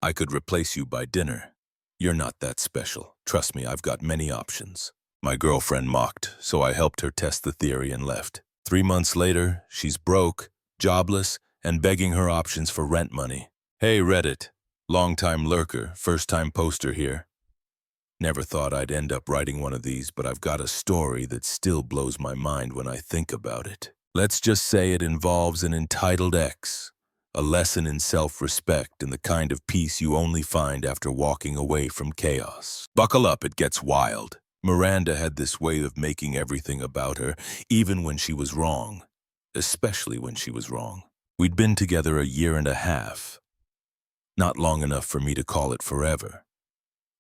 I could replace you by dinner. You're not that special. Trust me, I've got many options. My girlfriend mocked, so I helped her test the theory and left. 3 months later, she's broke, jobless, and begging her options for rent money. Hey, Reddit. Long-time lurker, first-time poster here. Never thought I'd end up writing one of these, but I've got a story that still blows my mind when I think about it. Let's just say it involves an entitled ex, a lesson in self-respect and the kind of peace you only find after walking away from chaos. Buckle up, it gets wild. Miranda had this way of making everything about her, even when she was wrong. Especially when she was wrong. We'd been together 1.5 years. Not long enough for me to call it forever,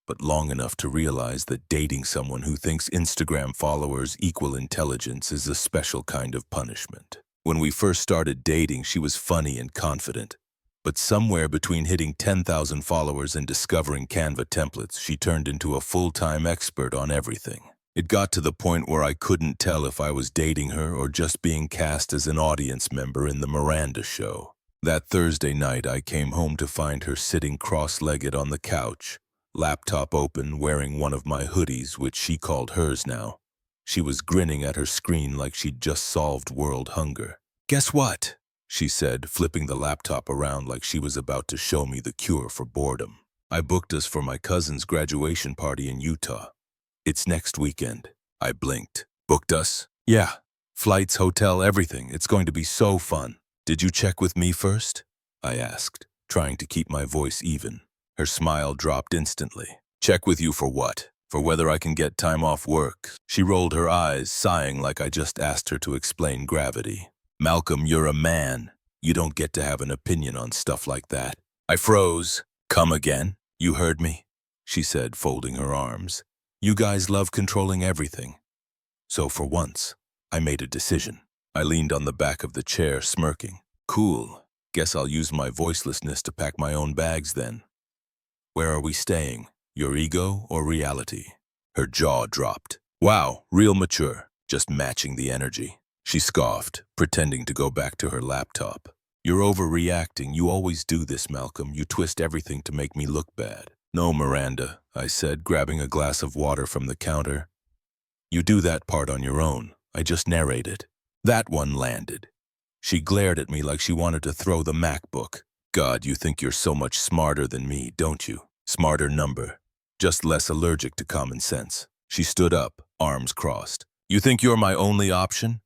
but long enough to realize that dating someone who thinks Instagram followers equal intelligence is a special kind of punishment. When we first started dating, she was funny and confident, but somewhere between hitting 10,000 followers and discovering Canva templates, she turned into a full-time expert on everything. It got to the point where I couldn't tell if I was dating her or just being cast as an audience member in the Miranda show. That Thursday night, I came home to find her sitting cross-legged on the couch, laptop open, wearing one of my hoodies, which she called hers now. She was grinning at her screen like she'd just solved world hunger. "Guess what?" she said, flipping the laptop around like she was about to show me the cure for boredom. "I booked us for my cousin's graduation party in Utah. It's next weekend." I blinked. "Booked us?" "Yeah. Flights, hotel, everything. It's going to be so fun." "Did you check with me first?" I asked, trying to keep my voice even. Her smile dropped instantly. "Check with you for what? For whether I can get time off work?" She rolled her eyes, sighing like I just asked her to explain gravity. "Malcolm, you're a man. You don't get to have an opinion on stuff like that." I froze. "Come again? You heard me," she said, folding her arms. "You guys love controlling everything." So for once, I made a decision. I leaned on the back of the chair, smirking. "Cool. Guess I'll use my voicelessness to pack my own bags then. Where are we staying? Your ego or reality?" Her jaw dropped. "Wow, real mature. Just matching the energy." She scoffed, pretending to go back to her laptop. "You're overreacting. You always do this, Malcolm. You twist everything to make me look bad." "No, Miranda," I said, grabbing a glass of water from the counter. "You do that part on your own. I just narrate it." That one landed. She glared at me like she wanted to throw the MacBook. "God, you think you're so much smarter than me, don't you? Smarter number. Just less allergic to common sense." She stood up, arms crossed. "You think you're my only option?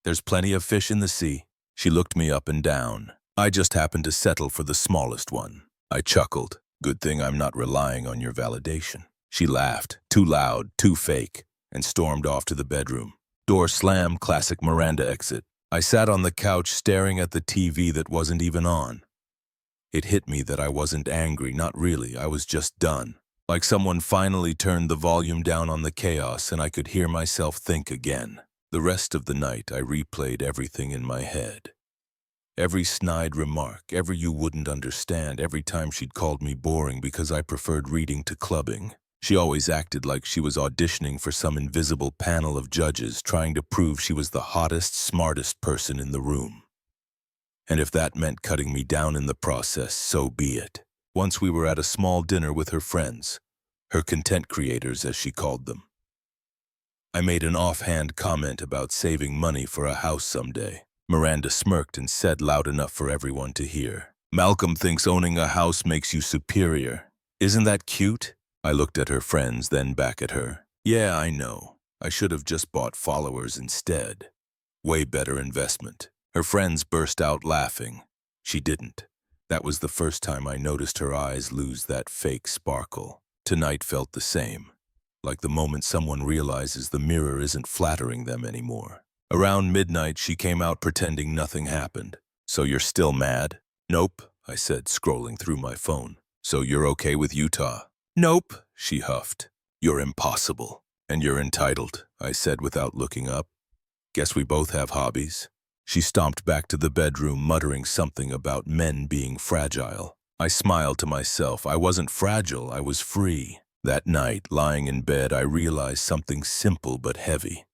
There's plenty of fish in the sea." She looked me up and down. "I just happened to settle for the smallest one." I chuckled. "Good thing I'm not relying on your validation." She laughed, too loud, too fake, and stormed off to the bedroom. Door slam, classic Miranda exit. I sat on the couch staring at the TV that wasn't even on. It hit me that I wasn't angry, not really, I was just done. Like someone finally turned the volume down on the chaos and I could hear myself think again. The rest of the night I replayed everything in my head. Every snide remark, every "you wouldn't understand," every time she'd called me boring because I preferred reading to clubbing. She always acted like she was auditioning for some invisible panel of judges trying to prove she was the hottest, smartest person in the room. And if that meant cutting me down in the process, so be it. Once we were at a small dinner with her friends, her content creators as she called them. I made an offhand comment about saving money for a house someday. Miranda smirked and said loud enough for everyone to hear, "Malcolm thinks owning a house makes you superior. Isn't that cute?" I looked at her friends, then back at her. "Yeah, I know. I should have just bought followers instead. Way better investment." Her friends burst out laughing. She didn't. That was the first time I noticed her eyes lose that fake sparkle. Tonight felt the same, like the moment someone realizes the mirror isn't flattering them anymore. Around midnight, she came out pretending nothing happened. "So you're still mad?" "Nope," I said, scrolling through my phone. "So you're okay with Utah?" "Nope," she huffed. "You're impossible. And you're entitled," I said without looking up. "Guess we both have hobbies." She stomped back to the bedroom, muttering something about men being fragile. I smiled to myself. I wasn't fragile, I was free. That night, lying in bed, I realized something simple but heavy.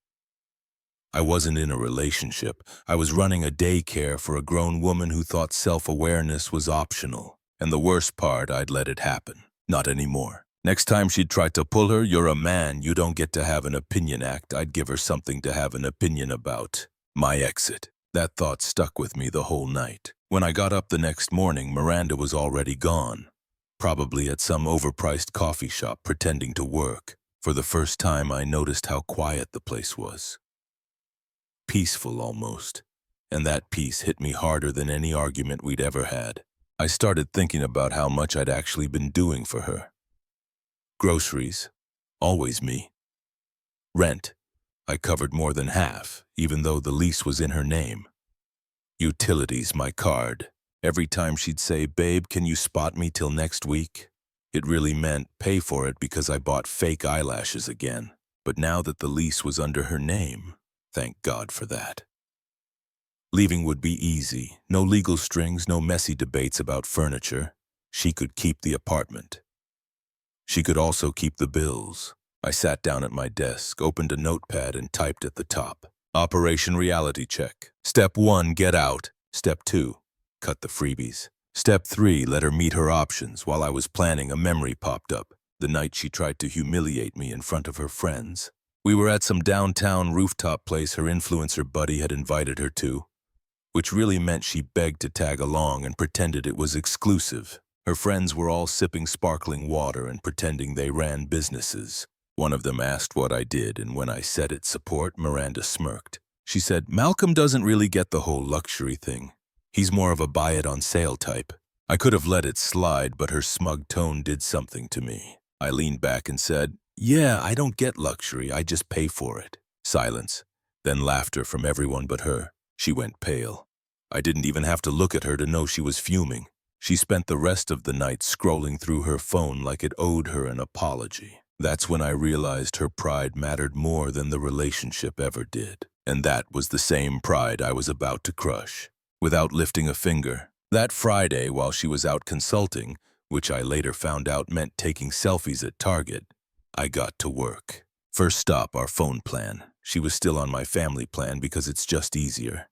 I wasn't in a relationship. I was running a daycare for a grown woman who thought self-awareness was optional. And the worst part, I'd let it happen. Not anymore. Next time she'd try to pull her, "You're a man, you don't get to have an opinion" act, I'd give her something to have an opinion about. My exit. That thought stuck with me the whole night. When I got up the next morning, Miranda was already gone. Probably at some overpriced coffee shop pretending to work. For the first time, I noticed how quiet the place was. Peaceful almost. And that peace hit me harder than any argument we'd ever had. I started thinking about how much I'd actually been doing for her. Groceries. Always me. Rent. I covered more than half, even though the lease was in her name. Utilities, my card. Every time she'd say, "Babe, can you spot me till next week?" It really meant pay for it because I bought fake eyelashes again. But now that the lease was under her name, thank God for that. Leaving would be easy. No legal strings, no messy debates about furniture. She could keep the apartment. She could also keep the bills. I sat down at my desk, opened a notepad, and typed at the top. Operation Reality Check. Step 1, get out. Step 2, cut the freebies. Step 3, let her meet her options. While I was planning, a memory popped up. The night she tried to humiliate me in front of her friends. We were at some downtown rooftop place her influencer buddy had invited her to, which really meant she begged to tag along and pretended it was exclusive. Her friends were all sipping sparkling water and pretending they ran businesses. One of them asked what I did, and when I said it's support, Miranda smirked. She said, "Malcolm doesn't really get the whole luxury thing. He's more of a buy-it-on-sale type." I could have let it slide, but her smug tone did something to me. I leaned back and said, "Yeah, I don't get luxury, I just pay for it." Silence, then laughter from everyone but her. She went pale. I didn't even have to look at her to know she was fuming. She spent the rest of the night scrolling through her phone like it owed her an apology. That's when I realized her pride mattered more than the relationship ever did. And that was the same pride I was about to crush. Without lifting a finger, that Friday while she was out consulting, which I later found out meant taking selfies at Target, I got to work. First stop, our phone plan. She was still on my family plan because it's just easier.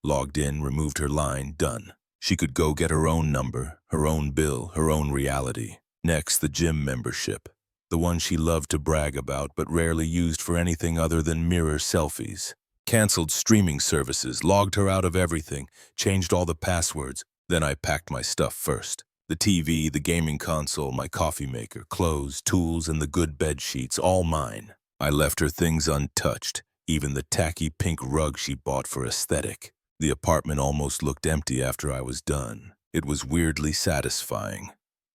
Logged in, removed her line, done. She could go get her own number, her own bill, her own reality. Next, the gym membership. The one she loved to brag about but rarely used for anything other than mirror selfies. Canceled streaming services, logged her out of everything, changed all the passwords. Then I packed my stuff first. The TV, the gaming console, my coffee maker, clothes, tools, and the good bed sheets, all mine. I left her things untouched, even the tacky pink rug she bought for aesthetic. The apartment almost looked empty after I was done. It was weirdly satisfying.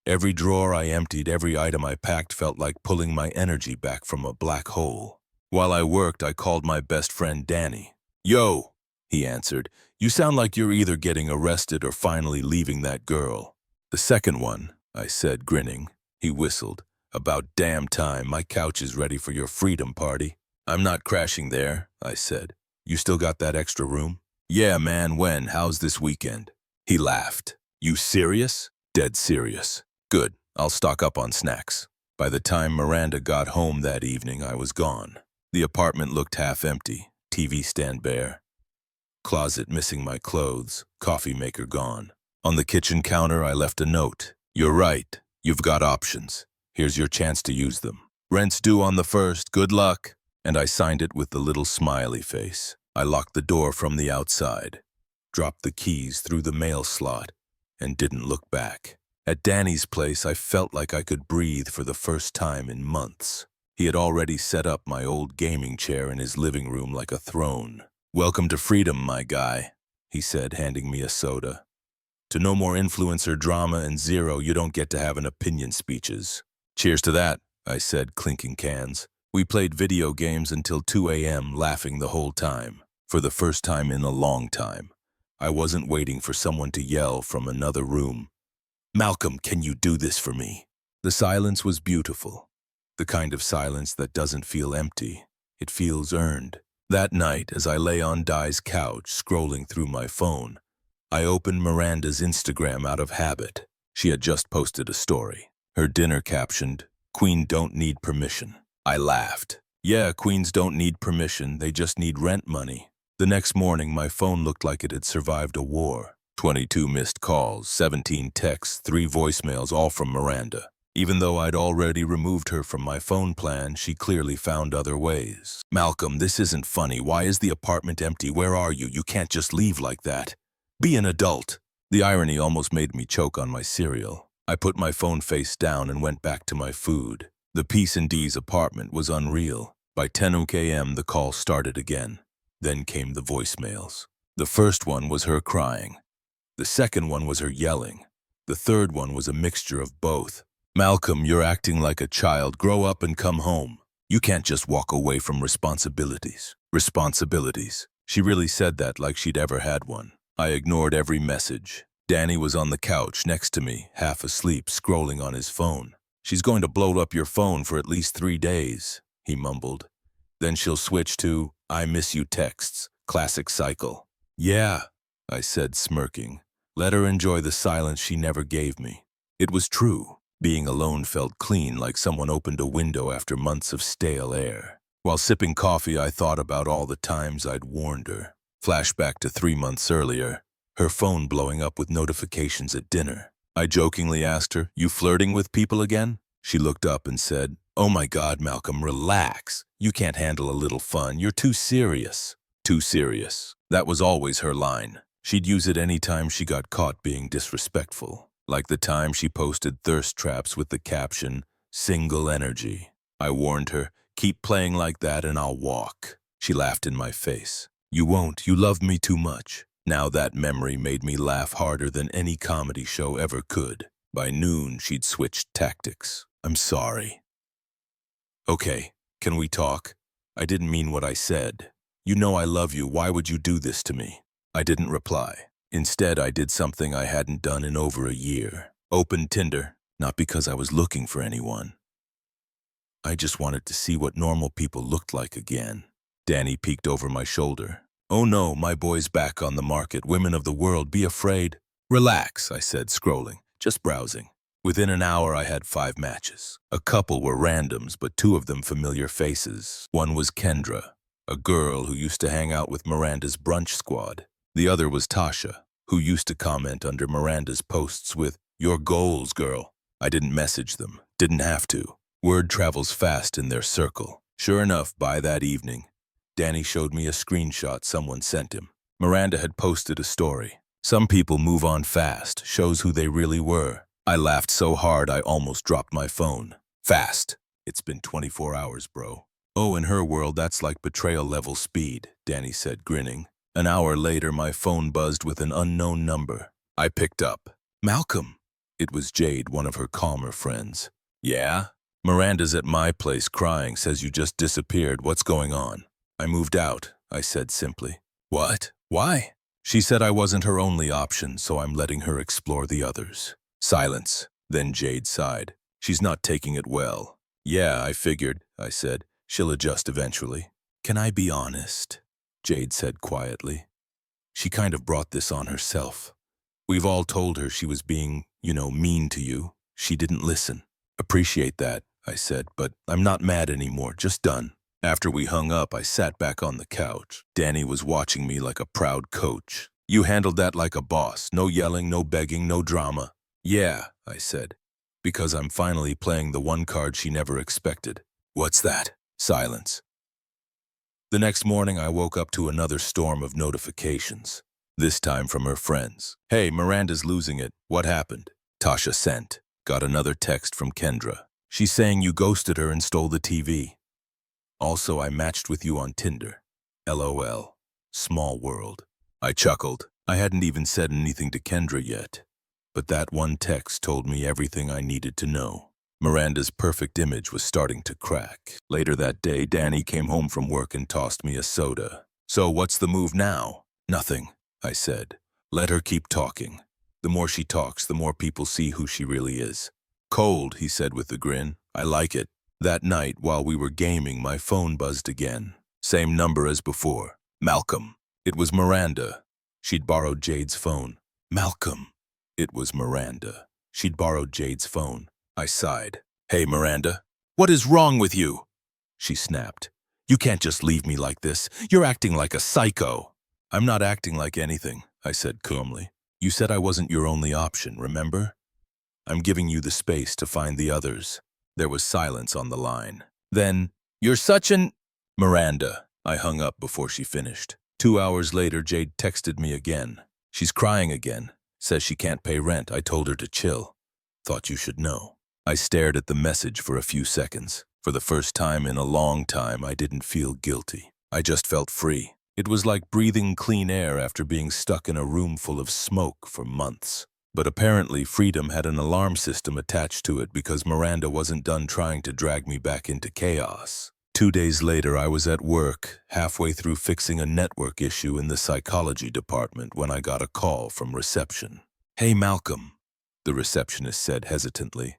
Every drawer I emptied, every item I packed felt like pulling my energy back from a black hole. While I worked, I called my best friend Danny. "Yo," he answered, "you sound like you're either getting arrested or finally leaving that girl." "The second one," I said, grinning. He whistled. "About damn time, my couch is ready for your freedom party." "I'm not crashing there," I said. "You still got that extra room?" "Yeah, man, when? How's this weekend?" He laughed. "You serious?" "Dead serious." "Good, I'll stock up on snacks." By the time Miranda got home that evening, I was gone. The apartment looked half empty, TV stand bare, closet missing my clothes, coffee maker gone. On the kitchen counter, I left a note. "You're right, you've got options. Here's your chance to use them. Rent's due on the 1st, good luck." And I signed it with the little smiley face. I locked the door from the outside, dropped the keys through the mail slot, and didn't look back. At Danny's place, I felt like I could breathe for the first time in months. He had already set up my old gaming chair in his living room like a throne. "Welcome to freedom, my guy," he said, handing me a soda. "To no more influencer drama and zero, you don't get to have an opinion speeches." "Cheers to that," I said, clinking cans. We played video games until 2 a.m., laughing the whole time. For the first time in a long time, I wasn't waiting for someone to yell from another room, "Malcolm, can you do this for me?" The silence was beautiful. The kind of silence that doesn't feel empty. It feels earned. That night, as I lay on Di's couch, scrolling through my phone, I opened Miranda's Instagram out of habit. She had just posted a story. Her dinner captioned, "Queen don't need permission." I laughed. Yeah, queens don't need permission, they just need rent money. The next morning, my phone looked like it had survived a war. 22 missed calls, 17 texts, 3 voicemails, all from Miranda. Even though I'd already removed her from my phone plan, she clearly found other ways. Malcolm, this isn't funny. Why is the apartment empty? Where are you? You can't just leave like that. Be an adult. The irony almost made me choke on my cereal. I put my phone face down and went back to my food. The peace in Dee's apartment was unreal. By 10 a.m. the call started again. Then came the voicemails. The first one was her crying. The second one was her yelling. The third one was a mixture of both. Malcolm, you're acting like a child. Grow up and come home. You can't just walk away from responsibilities. Responsibilities. She really said that like she'd ever had one. I ignored every message. Danny was on the couch next to me, half asleep, scrolling on his phone. She's going to blow up your phone for at least 3 days, he mumbled. Then she'll switch to, I miss you texts. Classic cycle. Yeah, I said, smirking. Let her enjoy the silence she never gave me. It was true. Being alone felt clean, like someone opened a window after months of stale air. While sipping coffee, I thought about all the times I'd warned her. Flashback to 3 months earlier, her phone blowing up with notifications at dinner. I jokingly asked her, you flirting with people again? She looked up and said, oh my God, Malcolm, relax. You can't handle a little fun. You're too serious. Too serious. That was always her line. She'd use it any time she got caught being disrespectful. Like the time she posted thirst traps with the caption, single energy. I warned her, keep playing like that and I'll walk. She laughed in my face. You won't, you love me too much. Now that memory made me laugh harder than any comedy show ever could. By noon, she'd switched tactics. I'm sorry. Okay, can we talk? I didn't mean what I said. You know I love you, why would you do this to me? I didn't reply. Instead, I did something I hadn't done in over a year. Opened Tinder, not because I was looking for anyone. I just wanted to see what normal people looked like again. Danny peeked over my shoulder. Oh no, my boy's back on the market. Women of the world, be afraid. Relax, I said, scrolling, just browsing. Within an hour, I had 5 matches. A couple were randoms, but 2 of them familiar faces. One was Kendra, a girl who used to hang out with Miranda's brunch squad. The other was Tasha, who used to comment under Miranda's posts with, your goals, girl. I didn't message them, didn't have to. Word travels fast in their circle. Sure enough, by that evening, Danny showed me a screenshot someone sent him. Miranda had posted a story. Some people move on fast, shows who they really were. I laughed so hard I almost dropped my phone. Fast. It's been 24 hours, bro. Oh, in her world, that's like betrayal level speed, Danny said, grinning. An hour later, my phone buzzed with an unknown number. I picked up. Malcolm. It was Jade, one of her calmer friends. Yeah? Miranda's at my place crying, says you just disappeared. What's going on? I moved out, I said simply. What? Why? She said I wasn't her only option, so I'm letting her explore the others. Silence. Then Jade sighed. She's not taking it well. Yeah, I figured, I said. She'll adjust eventually. Can I be honest? Jade said quietly. She kind of brought this on herself. We've all told her she was being, mean to you. She didn't listen. Appreciate that, I said, but I'm not mad anymore, just done. After we hung up, I sat back on the couch. Danny was watching me like a proud coach. You handled that like a boss. No yelling, no begging, no drama. Yeah, I said, because I'm finally playing the one card she never expected. What's that? Silence. The next morning, I woke up to another storm of notifications, this time from her friends. Hey, Miranda's losing it. What happened? Tasha sent. Got another text from Kendra. She's saying you ghosted her and stole the TV. Also, I matched with you on Tinder. LOL. Small world. I chuckled. I hadn't even said anything to Kendra yet, but that one text told me everything I needed to know. Miranda's perfect image was starting to crack. Later that day, Danny came home from work and tossed me a soda. So what's the move now? Nothing, I said. Let her keep talking. The more she talks, the more people see who she really is. Cold, he said with a grin. I like it. That night, while we were gaming, my phone buzzed again. Same number as before. Malcolm. It was Miranda. She'd borrowed Jade's phone. Malcolm. It was Miranda. She'd borrowed Jade's phone. I sighed. Hey, Miranda. What is wrong with you? She snapped. You can't just leave me like this. You're acting like a psycho. I'm not acting like anything, I said calmly. You said I wasn't your only option, remember? I'm giving you the space to find the others. There was silence on the line. Then, you're such an... Miranda. I hung up before she finished. 2 hours later, Jade texted me again. She's crying again. Says she can't pay rent. I told her to chill. Thought you should know. I stared at the message for a few seconds. For the first time in a long time, I didn't feel guilty. I just felt free. It was like breathing clean air after being stuck in a room full of smoke for months. But apparently, freedom had an alarm system attached to it because Miranda wasn't done trying to drag me back into chaos. 2 days later, I was at work, halfway through fixing a network issue in the psychology department when I got a call from reception. "Hey, Malcolm," the receptionist said hesitantly.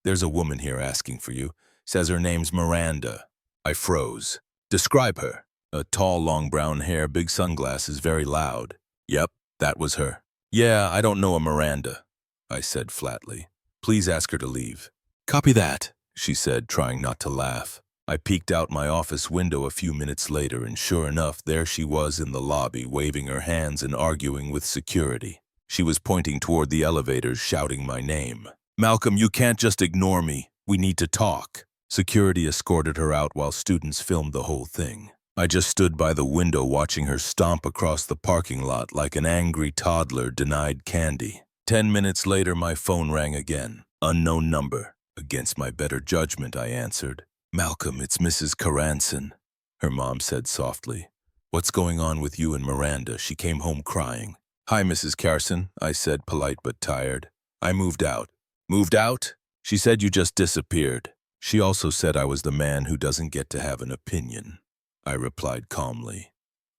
"There's a woman here asking for you. Says her name's Miranda." I froze. "Describe her." "A tall, long brown hair, big sunglasses, very loud." "Yep, that was her." "Yeah, I don't know a Miranda," I said flatly. "Please ask her to leave." "Copy that," she said, trying not to laugh. I peeked out my office window a few minutes later, and sure enough, there she was in the lobby, waving her hands and arguing with security. She was pointing toward the elevators, shouting my name. "Malcolm, you can't just ignore me. We need to talk." Security escorted her out while students filmed the whole thing. I just stood by the window watching her stomp across the parking lot like an angry toddler denied candy. 10 minutes later, my phone rang again. Unknown number. Against my better judgment, I answered. "Malcolm, it's Mrs. Karanson," her mom said softly. "What's going on with you and Miranda? She came home crying." "Hi, Mrs. Carson," I said, polite but tired. "I moved out." "Moved out?" "She said you just disappeared. She also said I was the man who doesn't get to have an opinion," I replied calmly.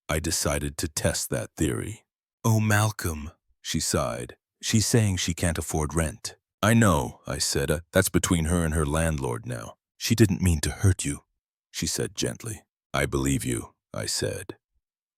I decided to test that theory. "Oh, Malcolm," she sighed. "She's saying she can't afford rent." "I know," I said. That's between her and her landlord now. She didn't mean to hurt you," she said gently. "I believe you," I said.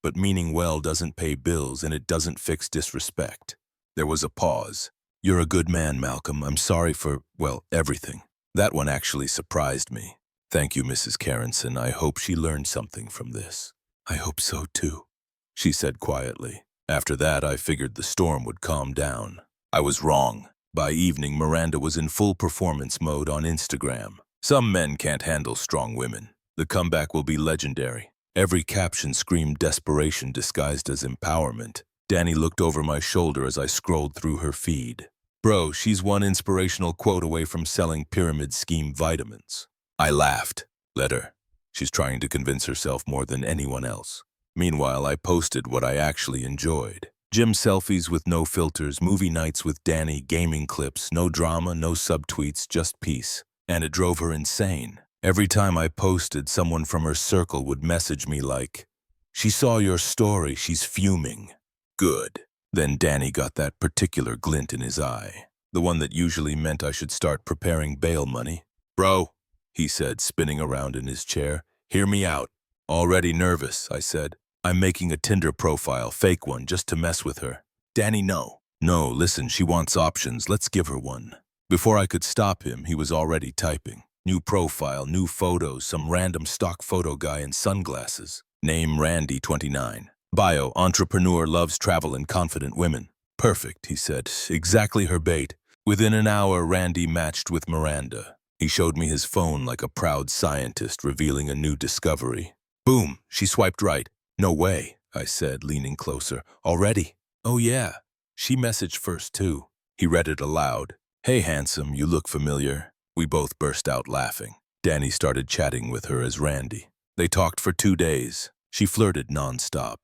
"But meaning well doesn't pay bills and it doesn't fix disrespect." There was a pause. "You're a good man, Malcolm. I'm sorry for, well, everything." That one actually surprised me. "Thank you, Mrs. Karenson. I hope she learned something from this." "I hope so, too," she said quietly. After that, I figured the storm would calm down. I was wrong. By evening, Miranda was in full performance mode on Instagram. Some men can't handle strong women. The comeback will be legendary. Every caption screamed desperation disguised as empowerment. Danny looked over my shoulder as I scrolled through her feed. "Bro, she's one inspirational quote away from selling pyramid scheme vitamins." I laughed. "Let her. She's trying to convince herself more than anyone else." Meanwhile, I posted what I actually enjoyed. Gym selfies with no filters, movie nights with Danny, gaming clips, no drama, no subtweets, just peace. And it drove her insane. Every time I posted, someone from her circle would message me like, "She saw your story, she's fuming." Good. Then Danny got that particular glint in his eye, the one that usually meant I should start preparing bail money. "Bro," he said, spinning around in his chair, "hear me out." "Already nervous," I said. "I'm making a Tinder profile, fake one, just to mess with her." "Danny, no." "No, listen, she wants options. Let's give her one." Before I could stop him, he was already typing. New profile, new photos, some random stock photo guy in sunglasses. Name Randy, 29. Bio, entrepreneur, loves travel and confident women. "Perfect," he said. "Exactly her bait." Within an hour, Randy matched with Miranda. He showed me his phone like a proud scientist revealing a new discovery. Boom, she swiped right. "No way," I said, leaning closer. "Already?" "Oh yeah." She messaged first too. He read it aloud. "Hey handsome, you look familiar." We both burst out laughing. Danny started chatting with her as Randy. They talked for 2 days. She flirted nonstop,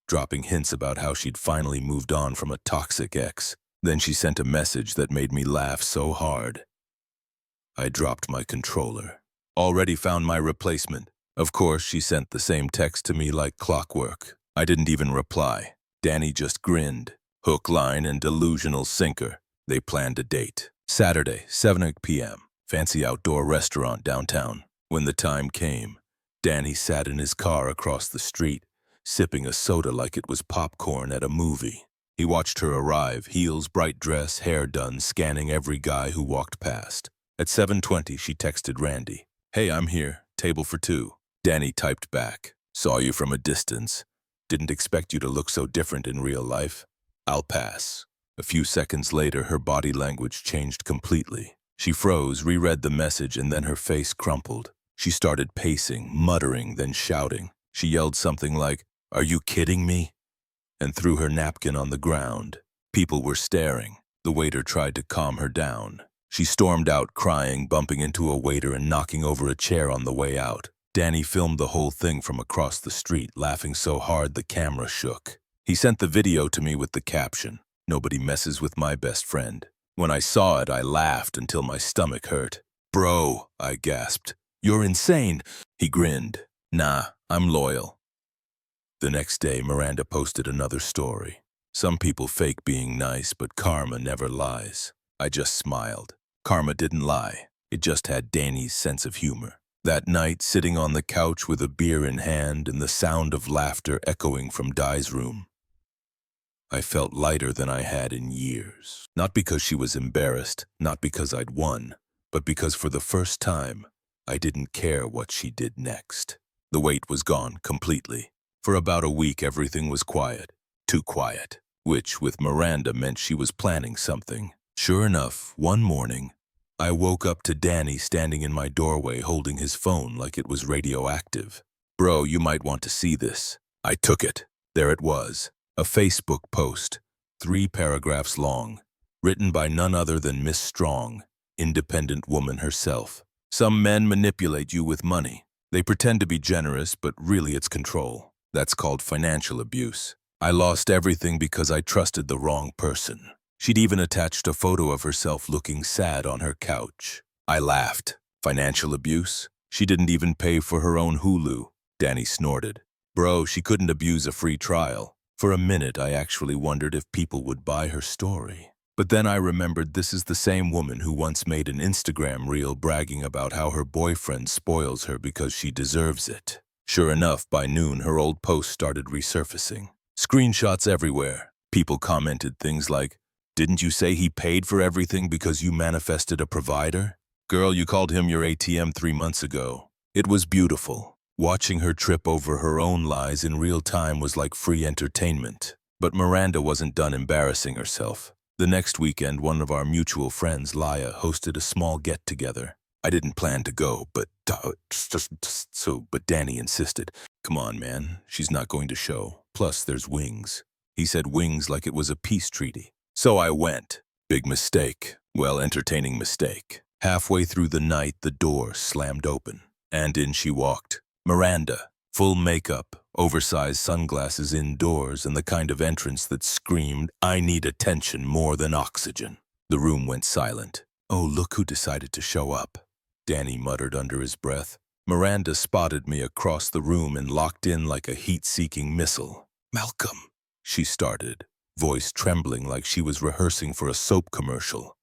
dropping hints about how she'd finally moved on from a toxic ex. Then she sent a message that made me laugh so hard. I dropped my controller. "Already found my replacement." Of course, she sent the same text to me like clockwork. I didn't even reply. Danny just grinned. Hook, line, and delusional sinker. They planned a date. Saturday, 7 p.m. Fancy outdoor restaurant downtown. When the time came, Danny sat in his car across the street, sipping a soda like it was popcorn at a movie. He watched her arrive, heels, bright dress, hair done, scanning every guy who walked past. At 7:20, she texted Randy. "Hey, I'm here. Table for 2. Danny typed back. "Saw you from a distance. Didn't expect you to look so different in real life." I'll pass. A few seconds later, her body language changed completely. She froze, reread the message, and then her face crumpled. She started pacing, muttering, then shouting. She yelled something like, "Are you kidding me?" and threw her napkin on the ground. People were staring. The waiter tried to calm her down. She stormed out crying, bumping into a waiter and knocking over a chair on the way out. Danny filmed the whole thing from across the street, laughing so hard the camera shook. He sent the video to me with the caption, "Nobody messes with my best friend." When I saw it, I laughed until my stomach hurt. "Bro," I gasped. "You're insane." He grinned. "Nah, I'm loyal." The next day, Miranda posted another story. Some people fake being nice, but karma never lies. I just smiled. Karma didn't lie. It just had Danny's sense of humor. That night, sitting on the couch with a beer in hand and the sound of laughter echoing from Di's room, I felt lighter than I had in years. Not because she was embarrassed, not because I'd won, but because for the first time, I didn't care what she did next. The weight was gone completely. For about a week, everything was quiet. Too quiet. Which, with Miranda, meant she was planning something. Sure enough, one morning, I woke up to Danny standing in my doorway holding his phone like it was radioactive. "Bro, you might want to see this." I took it. There it was. A Facebook post, 3 paragraphs long, written by none other than Miss Strong, independent woman herself. "Some men manipulate you with money. They pretend to be generous, but really it's control. That's called financial abuse. I lost everything because I trusted the wrong person." She'd even attached a photo of herself looking sad on her couch. I laughed. Financial abuse? She didn't even pay for her own Hulu. Danny snorted. "Bro, she couldn't abuse a free trial." For a minute, I actually wondered if people would buy her story. But then I remembered this is the same woman who once made an Instagram reel bragging about how her boyfriend spoils her because she deserves it. Sure enough, by noon, her old post started resurfacing. Screenshots everywhere. People commented things like, "Didn't you say he paid for everything because you manifested a provider? Girl, you called him your ATM 3 months ago." It was beautiful. Watching her trip over her own lies in real time was like free entertainment. But Miranda wasn't done embarrassing herself. The next weekend, one of our mutual friends, Laya, hosted a small get-together. I didn't plan to go, but Danny insisted. "Come on, man, she's not going to show. Plus, there's wings." He said wings like it was a peace treaty. So I went. Big mistake. Well, entertaining mistake. Halfway through the night, the door slammed open, and in she walked. Miranda, full makeup, oversized sunglasses indoors, and the kind of entrance that screamed, "I need attention more than oxygen." The room went silent. "Oh, look who decided to show up," Danny muttered under his breath. Miranda spotted me across the room and locked in like a heat-seeking missile. "Malcolm," she started, voice trembling like she was rehearsing for a soap commercial.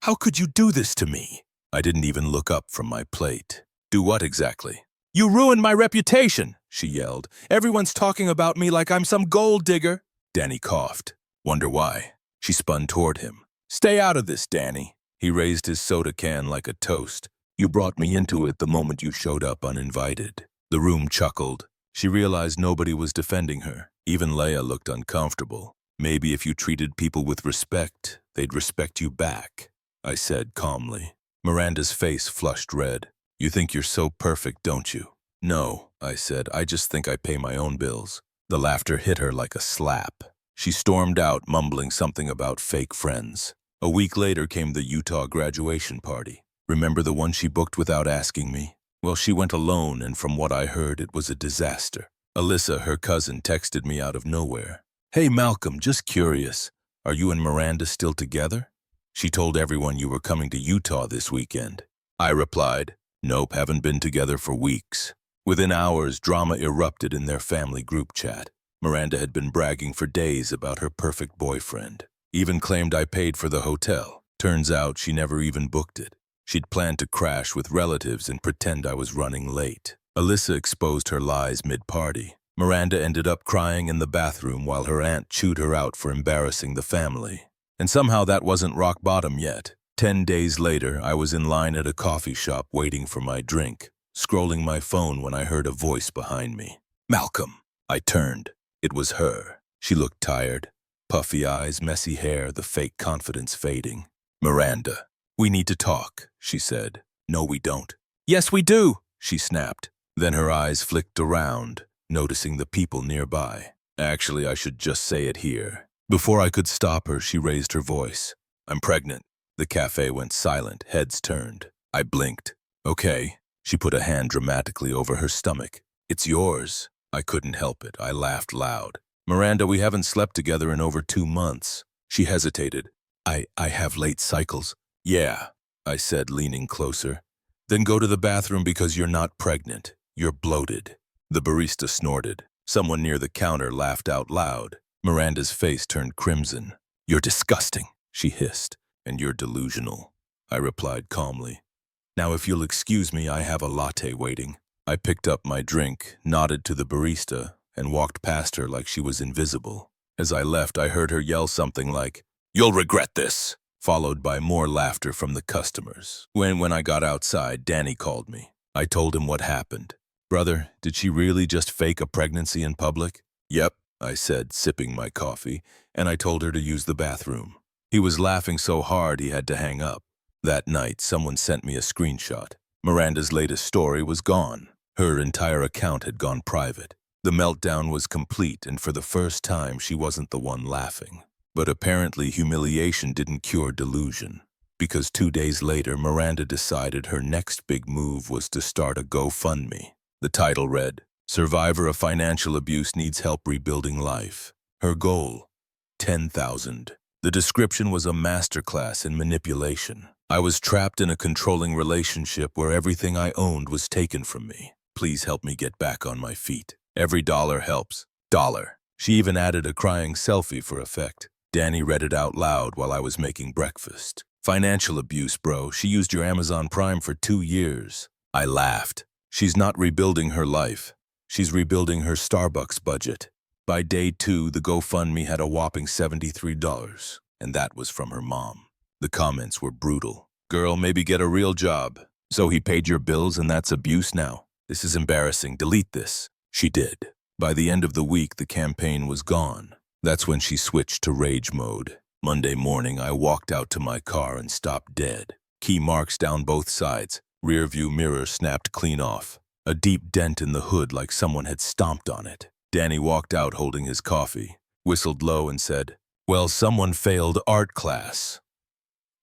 "How could you do this to me?" I didn't even look up from my plate. "Do what exactly?" "You ruined my reputation," she yelled. "Everyone's talking about me like I'm some gold digger." Danny coughed. "Wonder why?" She spun toward him. "Stay out of this, Danny." He raised his soda can like a toast. "You brought me into it the moment you showed up uninvited." The room chuckled. She realized nobody was defending her. Even Leia looked uncomfortable. "Maybe if you treated people with respect, they'd respect you back," I said calmly. Miranda's face flushed red. "You think you're so perfect, don't you?" "No," I said. "I just think I pay my own bills." The laughter hit her like a slap. She stormed out, mumbling something about fake friends. A week later came the Utah graduation party. Remember the one she booked without asking me? Well, she went alone, and from what I heard, it was a disaster. Alyssa, her cousin, texted me out of nowhere. "Hey, Malcolm, just curious. Are you and Miranda still together? She told everyone you were coming to Utah this weekend." I replied, "Nope, haven't been together for weeks." Within hours, drama erupted in their family group chat. Miranda had been bragging for days about her perfect boyfriend. Even claimed I paid for the hotel. Turns out she never even booked it. She'd planned to crash with relatives and pretend I was running late. Alyssa exposed her lies mid-party. Miranda ended up crying in the bathroom while her aunt chewed her out for embarrassing the family. And somehow that wasn't rock bottom yet. 10 days later, I was in line at a coffee shop waiting for my drink, scrolling my phone when I heard a voice behind me. "Malcolm." I turned. It was her. She looked tired, puffy eyes, messy hair, the fake confidence fading. "Miranda, we need to talk," she said. "No, we don't." "Yes, we do," she snapped. Then her eyes flicked around, noticing the people nearby. "Actually, I should just say it here." Before I could stop her, she raised her voice. "I'm pregnant." The cafe went silent, heads turned. I blinked. "Okay." She put a hand dramatically over her stomach. "It's yours." I couldn't help it. I laughed loud. "Miranda, we haven't slept together in over 2 months." She hesitated. I have late cycles." "Yeah," I said, leaning closer. "Then go to the bathroom because you're not pregnant. You're bloated." The barista snorted. Someone near the counter laughed out loud. Miranda's face turned crimson. "You're disgusting," she hissed. "And you're delusional," I replied calmly. "Now, if you'll excuse me, I have a latte waiting." I picked up my drink, nodded to the barista, and walked past her like she was invisible. As I left, I heard her yell something like, "You'll regret this," followed by more laughter from the customers. When I got outside, Danny called me. I told him what happened. "Brother, did she really just fake a pregnancy in public?" "Yep," I said, sipping my coffee, and I told her to use the bathroom. He was laughing so hard he had to hang up. That night, someone sent me a screenshot. Miranda's latest story was gone. Her entire account had gone private. The meltdown was complete, and for the first time, she wasn't the one laughing. But apparently, humiliation didn't cure delusion. Because 2 days later, Miranda decided her next big move was to start a GoFundMe. The title read, "Survivor of Financial Abuse Needs Help Rebuilding Life." Her goal, $10,000. The description was a masterclass in manipulation. I was trapped in a controlling relationship where everything I owned was taken from me. Please help me get back on my feet. Every dollar helps. Dollar. She even added a crying selfie for effect. Danny read it out loud while I was making breakfast. "Financial abuse, bro. She used your Amazon Prime for 2 years. I laughed. She's not rebuilding her life. She's rebuilding her Starbucks budget. By day 2, the GoFundMe had a whopping $73, and that was from her mom. The comments were brutal. "Girl, maybe get a real job. So he paid your bills and that's abuse now? This is embarrassing. Delete this." She did. By the end of the week, the campaign was gone. That's when she switched to rage mode. Monday morning, I walked out to my car and stopped dead. Key marks down both sides. Rear view mirror snapped clean off. A deep dent in the hood like someone had stomped on it. Danny walked out holding his coffee, whistled low and said, "Well, someone failed art class."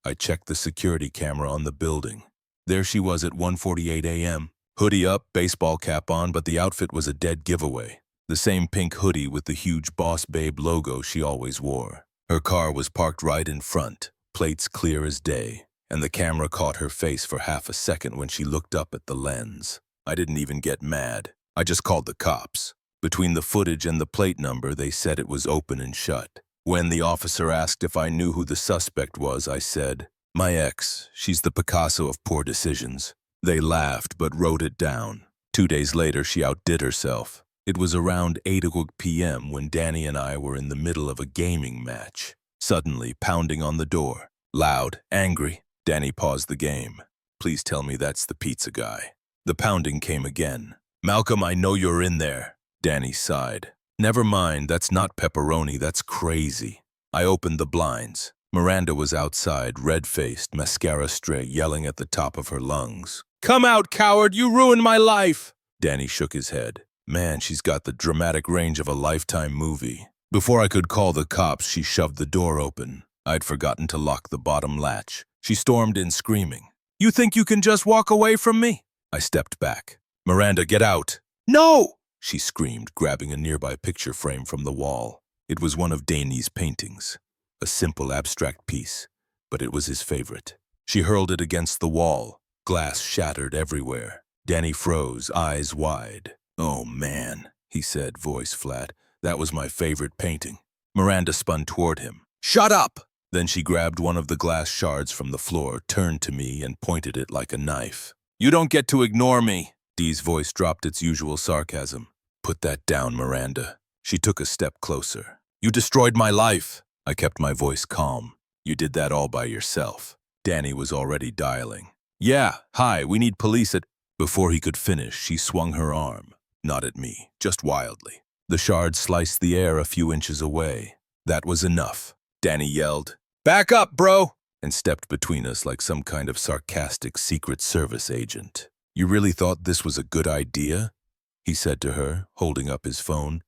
I checked the security camera on the building. There she was at 1:48 a.m. Hoodie up, baseball cap on, but the outfit was a dead giveaway. The same pink hoodie with the huge Boss Babe logo she always wore. Her car was parked right in front, plates clear as day, and the camera caught her face for half a second when she looked up at the lens. I didn't even get mad. I just called the cops. Between the footage and the plate number, they said it was open and shut. When the officer asked if I knew who the suspect was, I said, "My ex, she's the Picasso of poor decisions." They laughed but wrote it down. 2 days later, she outdid herself. It was around 8 p.m. when Danny and I were in the middle of a gaming match. Suddenly, pounding on the door. Loud, angry. Danny paused the game. "Please tell me that's the pizza guy." The pounding came again. "Malcolm, I know you're in there." Danny sighed. "Never mind, that's not pepperoni, that's crazy." I opened the blinds. Miranda was outside, red-faced, mascara straight, yelling at the top of her lungs. "Come out, coward! You ruined my life!" Danny shook his head. Man, she's got the dramatic range of a Lifetime movie. Before I could call the cops, she shoved the door open. I'd forgotten to lock the bottom latch. She stormed in screaming. "You think you can just walk away from me?" I stepped back. "Miranda, get out!" "No!" she screamed, grabbing a nearby picture frame from the wall. It was one of Danny's paintings. A simple, abstract piece, but it was his favorite. She hurled it against the wall. Glass shattered everywhere. Danny froze, eyes wide. "Oh, man," he said, voice flat. "That was my favorite painting." Miranda spun toward him. "Shut up!" Then she grabbed one of the glass shards from the floor, turned to me, and pointed it like a knife. "You don't get to ignore me." Dee's voice dropped its usual sarcasm. "Put that down, Miranda." She took a step closer. "You destroyed my life." I kept my voice calm. "You did that all by yourself." Danny was already dialing. "Yeah, hi, we need police at—" Before he could finish, she swung her arm. Not at me, just wildly. The shard sliced the air a few inches away. That was enough. Danny yelled, "Back up, bro!" and stepped between us like some kind of sarcastic Secret Service agent. "You really thought this was a good idea?" he said to her, holding up his phone.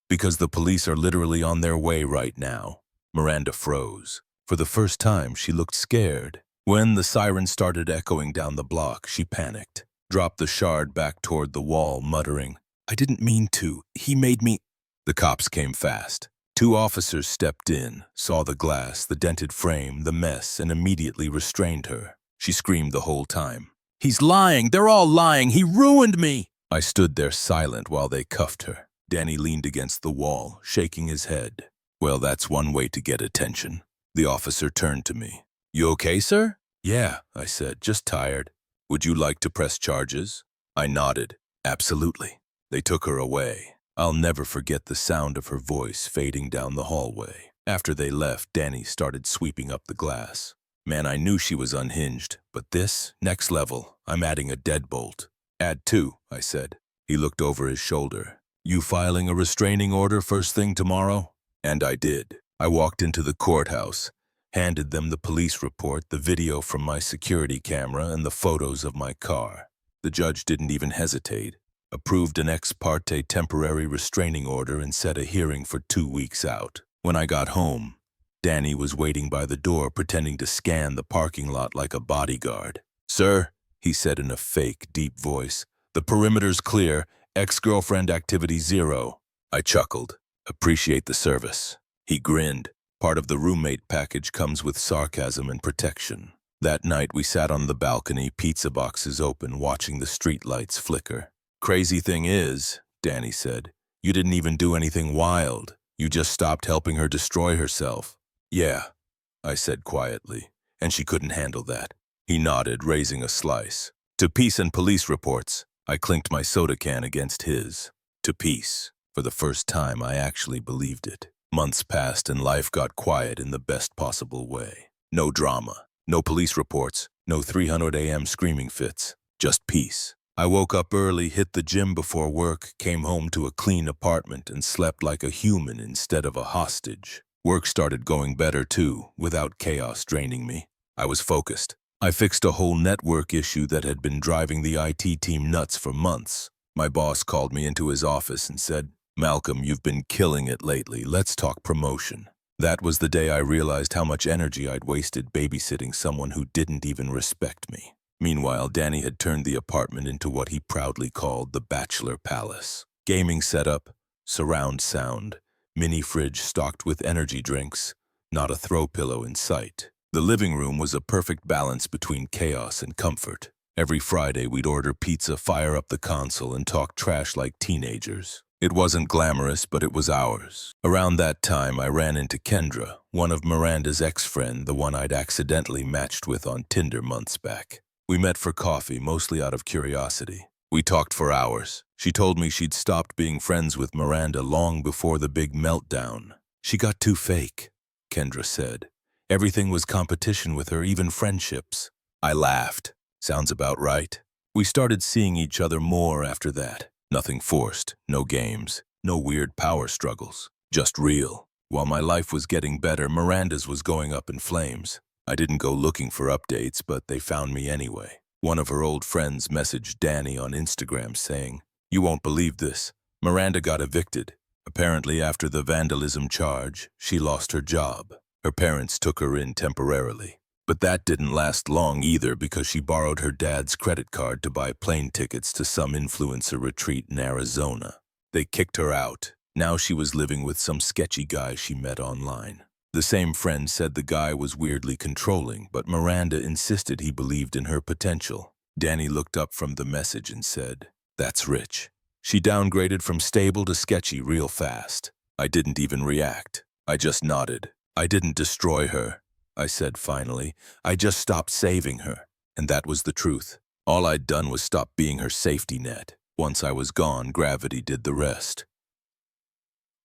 "Because the police are literally on their way right now." Miranda froze. For the first time, she looked scared. When the siren started echoing down the block, she panicked, dropped the shard back toward the wall, muttering, "I didn't mean to. He made me—" The cops came fast. 2 officers stepped in, saw the glass, the dented frame, the mess, and immediately restrained her. She screamed the whole time, "He's lying! They're all lying! He ruined me!" I stood there silent while they cuffed her. Danny leaned against the wall, shaking his head. "Well, that's one way to get attention." The officer turned to me. "You okay, sir?" "Yeah," I said, "just tired." "Would you like to press charges?" I nodded. "Absolutely." They took her away. I'll never forget the sound of her voice fading down the hallway. After they left, Danny started sweeping up the glass. Man, I knew she was unhinged, but this, next level, I'm adding a deadbolt. "Add 2, I said. He looked over his shoulder. "You filing a restraining order first thing tomorrow?" And I did. I walked into the courthouse, handed them the police report, the video from my security camera, and the photos of my car. The judge didn't even hesitate. Approved an ex parte temporary restraining order and set a hearing for 2 weeks out. When I got home, Danny was waiting by the door pretending to scan the parking lot like a bodyguard. "Sir," he said in a fake, deep voice, "the perimeter's clear, ex-girlfriend activity 0. I chuckled. "Appreciate the service." He grinned. Part of the roommate package comes with sarcasm and protection. That night we sat on the balcony, pizza boxes open, watching the streetlights flicker. "Crazy thing is," Danny said, "you didn't even do anything wild. You just stopped helping her destroy herself." "Yeah," I said quietly, "and she couldn't handle that." He nodded, raising a slice. "To peace and police reports." I clinked my soda can against his. To peace. For the first time, I actually believed it. Months passed and life got quiet in the best possible way. No drama, no police reports, no 300 a.m. screaming fits, just peace. I woke up early, hit the gym before work, came home to a clean apartment, and slept like a human instead of a hostage. Work started going better too, without chaos draining me. I was focused. I fixed a whole network issue that had been driving the IT team nuts for months. My boss called me into his office and said, "Malcolm, you've been killing it lately. Let's talk promotion." That was the day I realized how much energy I'd wasted babysitting someone who didn't even respect me. Meanwhile, Danny had turned the apartment into what he proudly called the Bachelor Palace. Gaming setup, surround sound, mini fridge stocked with energy drinks, not a throw pillow in sight. The living room was a perfect balance between chaos and comfort. Every Friday we'd order pizza, fire up the console, and talk trash like teenagers. It wasn't glamorous, but it was ours. Around that time, I ran into Kendra, one of Miranda's ex-friend, the one I'd accidentally matched with on Tinder months back. We met for coffee, mostly out of curiosity. We talked for hours. She told me she'd stopped being friends with Miranda long before the big meltdown. "She got too fake," Kendra said. "Everything was competition with her, even friendships." I laughed. Sounds about right. We started seeing each other more after that. Nothing forced, no games, no weird power struggles. Just real. While my life was getting better, Miranda's was going up in flames. I didn't go looking for updates, but they found me anyway. One of her old friends messaged Danny on Instagram saying, "You won't believe this. Miranda got evicted. Apparently after the vandalism charge, she lost her job. Her parents took her in temporarily. But that didn't last long either because she borrowed her dad's credit card to buy plane tickets to some influencer retreat in Arizona. They kicked her out. Now she was living with some sketchy guy she met online. The same friend said the guy was weirdly controlling, but Miranda insisted he believed in her potential. Danny looked up from the message and said, "That's rich." She downgraded from stable to sketchy real fast. I didn't even react. I just nodded. "I didn't destroy her," I said finally. "I just stopped saving her." And that was the truth. All I'd done was stop being her safety net. Once I was gone, gravity did the rest.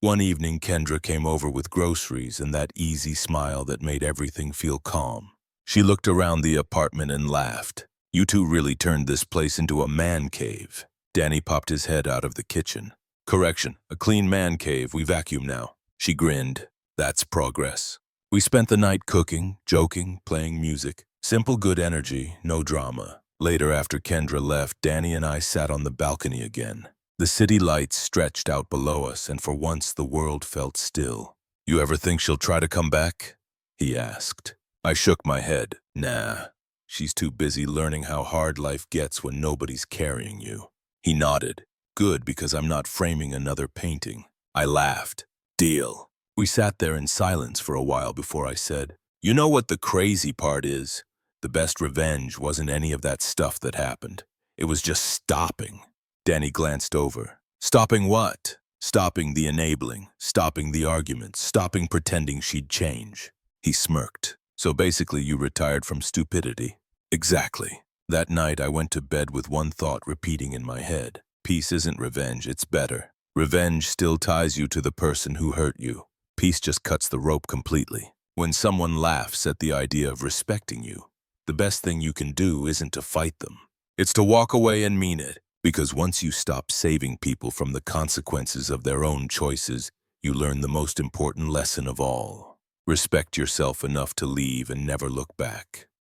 One evening, Kendra came over with groceries and that easy smile that made everything feel calm. She looked around the apartment and laughed. "You two really turned this place into a man cave." Danny popped his head out of the kitchen. "Correction, a clean man cave. We vacuum now." She grinned. That's progress. We spent the night cooking, joking, playing music. Simple good energy, no drama. Later, after Kendra left, Danny and I sat on the balcony again. The city lights stretched out below us, and for once the world felt still. "You ever think she'll try to come back?" he asked. I shook my head. "Nah. She's too busy learning how hard life gets when nobody's carrying you." He nodded. "Good, because I'm not framing another painting." I laughed. "Deal." We sat there in silence for a while before I said, "You know what the crazy part is? The best revenge wasn't any of that stuff that happened. It was just stopping." Danny glanced over. "Stopping what?" "Stopping the enabling, stopping the arguments, stopping pretending she'd change." He smirked. "So basically you retired from stupidity." "Exactly." That night I went to bed with one thought repeating in my head. Peace isn't revenge, it's better. Revenge still ties you to the person who hurt you. Peace just cuts the rope completely. When someone laughs at the idea of respecting you, the best thing you can do isn't to fight them. It's to walk away and mean it. Because once you stop saving people from the consequences of their own choices, you learn the most important lesson of all. Respect yourself enough to leave and never look back.